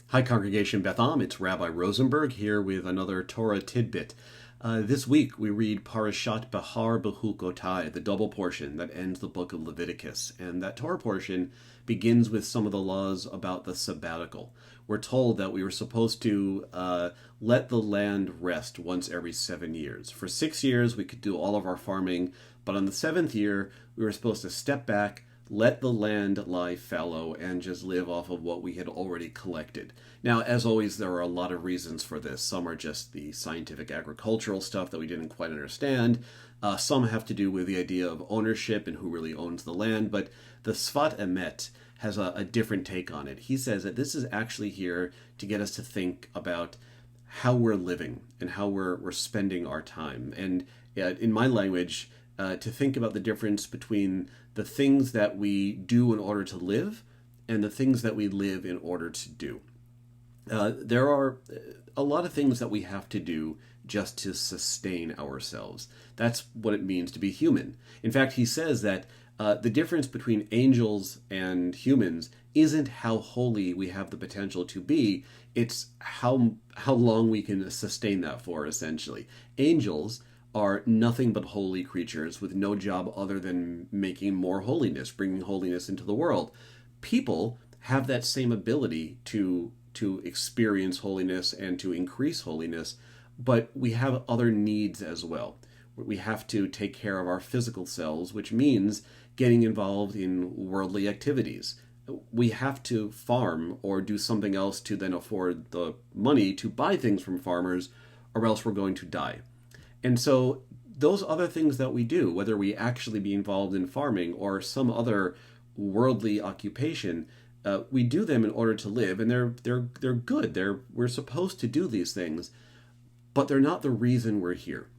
Hi, Congregation Beth Am. It's Rabbi Rosenberg here with another Torah tidbit. This week we read Parashat Behar Bechukotai, the double portion that ends the book of Leviticus. And that Torah portion begins with some of the laws about the sabbatical. We're told that we were supposed to let the land rest once every 7 years. For 6 years we could do all of our farming, but on the seventh year we were supposed to step back, let the land lie fallow, and just live off of what we had already collected. Now, as always, there are a lot of reasons for this. Some are just the scientific agricultural stuff that we didn't quite understand. Some have to do with the idea of ownership and who really owns the land. But the Sfat Emet has a different take on it. He says that this is actually here to get us to think about how we're living and how we're spending our time. And in my language, to think about the difference between the things that we do in order to live and the things that we live in order to do. There are a lot of things that we have to do just to sustain ourselves. That's what it means to be human. In fact, he says that the difference between angels and humans isn't how holy we have the potential to be, it's how long we can sustain that for, essentially. Angels are nothing but holy creatures with no job other than making more holiness, bringing holiness into the world. People have that same ability to experience holiness and to increase holiness, but we have other needs as well. We have to take care of our physical selves, which means getting involved in worldly activities. We have to farm or do something else to then afford the money to buy things from farmers, or else we're going to die. And so those other things that we do, whether we actually be involved in farming or some other worldly occupation, we do them in order to live, and they're good. We're supposed to do these things, but they're not the reason we're here.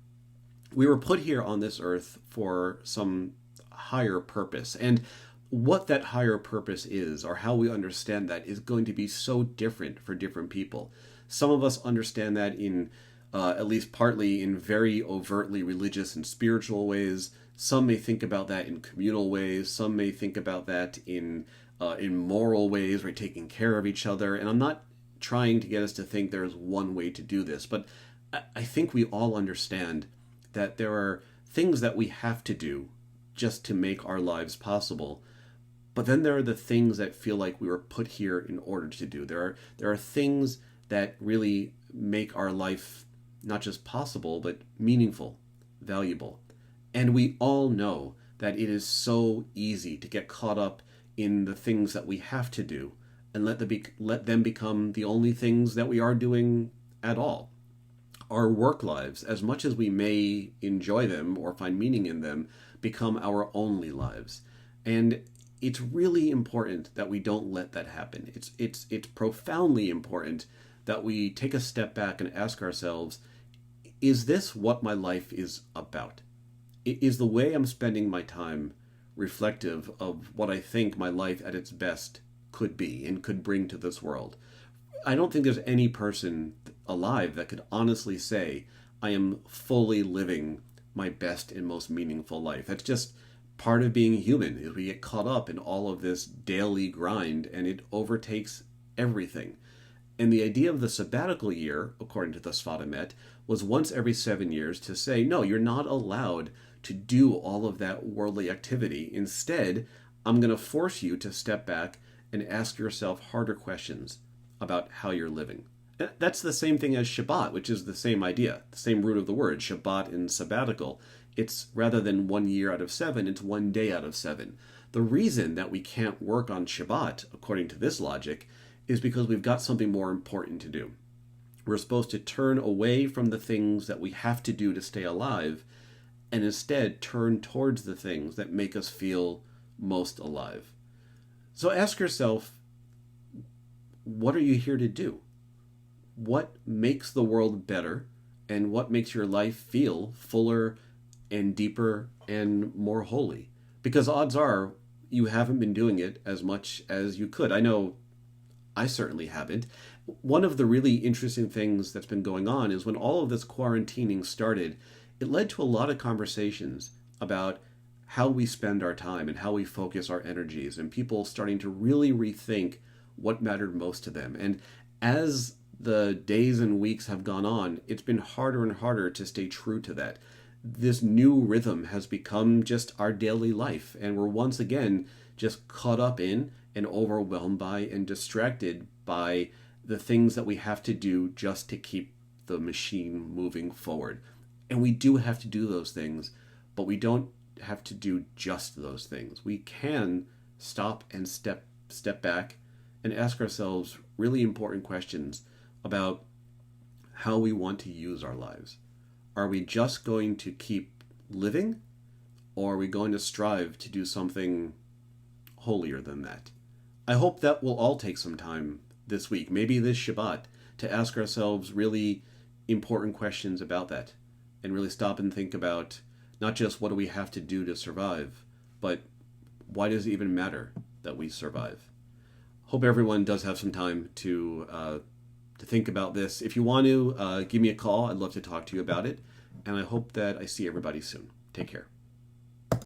We were put here on this earth for some higher purpose, and what that higher purpose is, or how we understand that, is going to be so different for different people. Some of us understand that in at least partly in very overtly religious and spiritual ways. Some may think about that in communal ways. Some may think about that in moral ways, right, taking care of each other. And I'm not trying to get us to think there's one way to do this, but I think we all understand that there are things that we have to do just to make our lives possible. But then there are the things that feel like we were put here in order to do. There are things that really make our life not just possible, but meaningful, valuable. And we all know that it is so easy to get caught up in the things that we have to do and let them become the only things that we are doing at all. Our work lives, as much as we may enjoy them or find meaning in them, become our only lives. And it's really important that we don't let that happen. It's profoundly important that we take a step back and ask ourselves, is this what my life is about? Is the way I'm spending my time reflective of what I think my life at its best could be and could bring to this world? I don't think there's any person alive that could honestly say, I am fully living my best and most meaningful life. That's just part of being human, is we get caught up in all of this daily grind and it overtakes everything. And the idea of the sabbatical year, according to the Sfat Emet, was once every 7 years to say, no, you're not allowed to do all of that worldly activity. Instead, I'm going to force you to step back and ask yourself harder questions about how you're living. That's the same thing as Shabbat, which is the same idea, the same root of the word, Shabbat and sabbatical. It's rather than 1 year out of 7, it's 1 day out of 7. The reason that we can't work on Shabbat, according to this logic, is because we've got something more important to do. We're supposed to turn away from the things that we have to do to stay alive and instead turn towards the things that make us feel most alive. So ask yourself, what are you here to do? What makes the world better and what makes your life feel fuller and deeper and more holy? Because odds are you haven't been doing it as much as you could. I know I certainly haven't. One of the really interesting things that's been going on is when all of this quarantining started, it led to a lot of conversations about how we spend our time and how we focus our energies, and people starting to really rethink what mattered most to them. And As the days and weeks have gone on, it's been harder and harder to stay true to that. This new rhythm has become just our daily life, and we're once again just caught up in and overwhelmed by and distracted by the things that we have to do just to keep the machine moving forward. And we do have to do those things, but we don't have to do just those things. We can stop and step back and ask ourselves really important questions about how we want to use our lives. Are we just going to keep living, or are we going to strive to do something holier than that? I hope that we'll all take some time this week, maybe this Shabbat, to ask ourselves really important questions about that, and really stop and think about not just what do we have to do to survive, but why does it even matter that we survive? Hope everyone does have some time to think about this. If you want to, give me a call. I'd love to talk to you about it. And I hope that I see everybody soon. Take care.